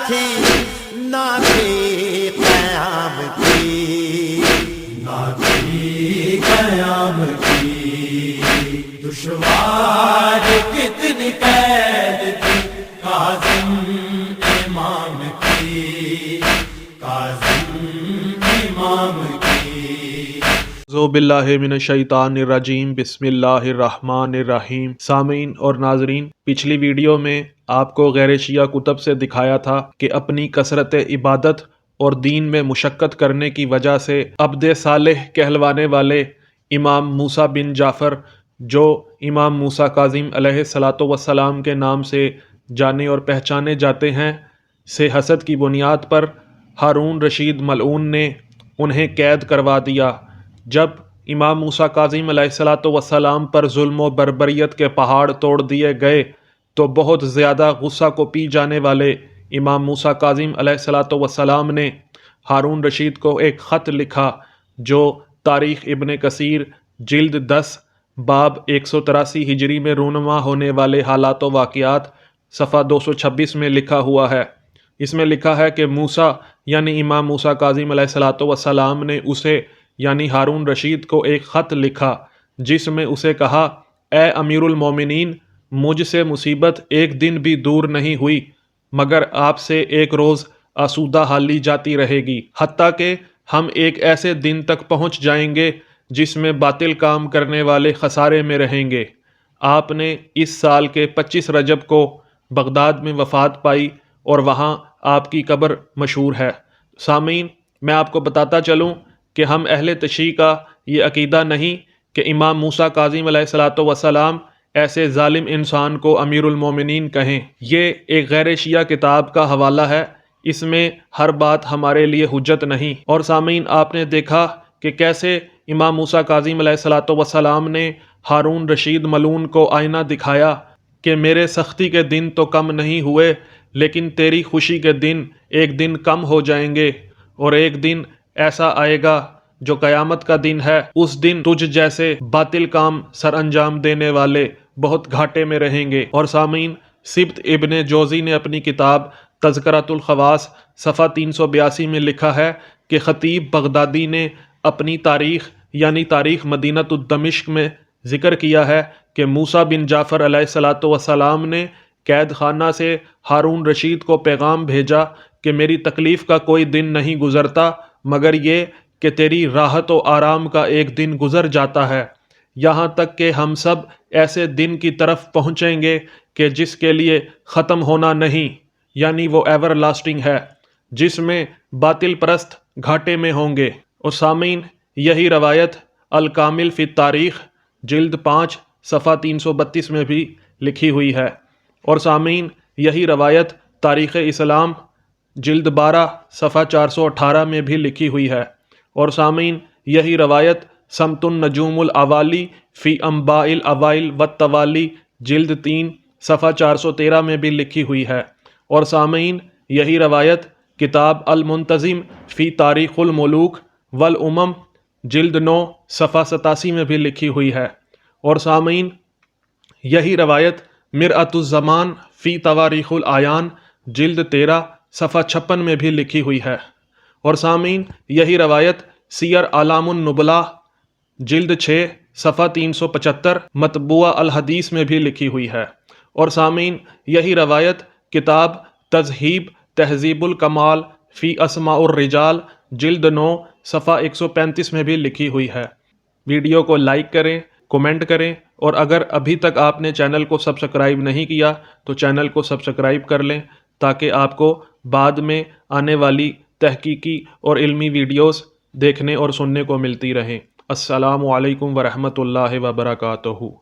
تھی نہ تھی قیام کی، نہ تھی قیام کی، دشوار کتنی قید تھی کاظم امام کی، کاظم امام کی۔ اعوذ باللہ من الشیطان الرجیم، بسم اللہ الرحمن الرحیم۔ سامعین اور ناظرین، پچھلی ویڈیو میں آپ کو غیر شیعہ کتب سے دکھایا تھا کہ اپنی کثرت عبادت اور دین میں مشقت کرنے کی وجہ سے عبد صالح کہلوانے والے امام موسیٰ بن جعفر، جو امام موسیٰ کاظم علیہ الصلاۃ والسلام کے نام سے جانے اور پہچانے جاتے ہیں، سے حسد کی بنیاد پر ہارون رشید ملعون نے انہیں قید کروا دیا۔ جب امام موسیٰ کاظم علیہ الصلاۃ والسلام پر ظلم و بربریت کے پہاڑ توڑ دیے گئے تو بہت زیادہ غصہ کو پی جانے والے امام موسیٰ کاظم علیہ الصلاۃ والسلام نے ہارون رشید کو ایک خط لکھا، جو تاریخ ابن کثیر جلد 10 باب 183 ہجری میں رونما ہونے والے حالات و واقعات صفحہ 226 میں لکھا ہوا ہے۔ اس میں لکھا ہے کہ موسیٰ یعنی امام موسیٰ کاظم علیہ الصلاۃ والسلام نے اسے یعنی ہارون رشید کو ایک خط لکھا، جس میں اسے کہا، اے امیر المومنین، مجھ سے مصیبت ایک دن بھی دور نہیں ہوئی مگر آپ سے ایک روز آسودہ حالی جاتی رہے گی، حتیٰ کہ ہم ایک ایسے دن تک پہنچ جائیں گے جس میں باطل کام کرنے والے خسارے میں رہیں گے۔ آپ نے اس سال کے 25 رجب کو بغداد میں وفات پائی اور وہاں آپ کی قبر مشہور ہے۔ سامعین، میں آپ کو بتاتا چلوں کہ ہم اہل تشیع کا یہ عقیدہ نہیں کہ امام موسیٰ کاظم علیہ الصلاۃ والسلام ایسے ظالم انسان کو امیر المومنین کہیں۔ یہ ایک غیر شیعہ کتاب کا حوالہ ہے، اس میں ہر بات ہمارے لیے حجت نہیں۔ اور سامعین، آپ نے دیکھا کہ کیسے امام موسیٰ کاظم علیہ الصلاۃ والسلام نے ہارون رشید ملعون کو آئینہ دکھایا کہ میرے سختی کے دن تو کم نہیں ہوئے، لیکن تیری خوشی کے دن ایک دن کم ہو جائیں گے، اور ایک دن ایسا آئے گا جو قیامت کا دن ہے، اس دن تجھ جیسے باطل کام سر انجام دینے والے بہت گھاٹے میں رہیں گے۔ اور سامعین، سبت ابن جوزی نے اپنی کتاب تذکرۃ الخواص صفحہ 382 میں لکھا ہے کہ خطیب بغدادی نے اپنی تاریخ یعنی تاریخ مدینۃ الدمشق میں ذکر کیا ہے کہ موسیٰ بن جعفر علیہ الصلاۃ والسلام نے قید خانہ سے ہارون رشید کو پیغام بھیجا کہ میری تکلیف کا کوئی دن نہیں گزرتا مگر یہ کہ تیری راحت و آرام کا ایک دن گزر جاتا ہے، یہاں تک کہ ہم سب ایسے دن کی طرف پہنچیں گے کہ جس کے لیے ختم ہونا نہیں، یعنی وہ ایور لاسٹنگ ہے، جس میں باطل پرست گھاٹے میں ہوں گے۔ اور سامعین، یہی روایت الکامل فی التاریخ جلد 5 صفحہ 332 میں بھی لکھی ہوئی ہے۔ اور سامعین، یہی روایت تاریخ اسلام جلد 12 صفحہ 418 میں بھی لکھی ہوئی ہے۔ اور سامعین، یہی روایت سمت النجوم الاوالی فی انباء الاوائل والتوالی جلد 3 صفحہ 413 میں بھی لکھی ہوئی ہے۔ اور سامعین، یہی روایت کتاب المنتظم فی تاریخ الملوک والامم جلد 9 صفحہ 87 میں بھی لکھی ہوئی ہے۔ اور سامعین، یہی روایت مرآۃ الزمان فی تواریخ الاعیان جلد 13 صفحہ 56 میں بھی لکھی ہوئی ہے۔ اور سامعین، یہی روایت سیر اعلام النبلاء جلد 6 صفحہ 375 مطبوعہ الحدیث میں بھی لکھی ہوئی ہے۔ اور سامعین، یہی روایت کتاب تذہیب تہذیب الکمال فی اسماء الرجال جلد 9 صفحہ 135 میں بھی لکھی ہوئی ہے۔ ویڈیو کو لائک کریں، کومنٹ کریں، اور اگر ابھی تک آپ نے چینل کو سبسکرائب نہیں کیا تو چینل کو سبسکرائب کر لیں تاکہ آپ کو بعد میں آنے والی تحقیقی اور علمی ویڈیوز دیکھنے اور سننے کو ملتی رہیں۔ السلام علیکم ورحمۃ اللہ وبرکاتہ۔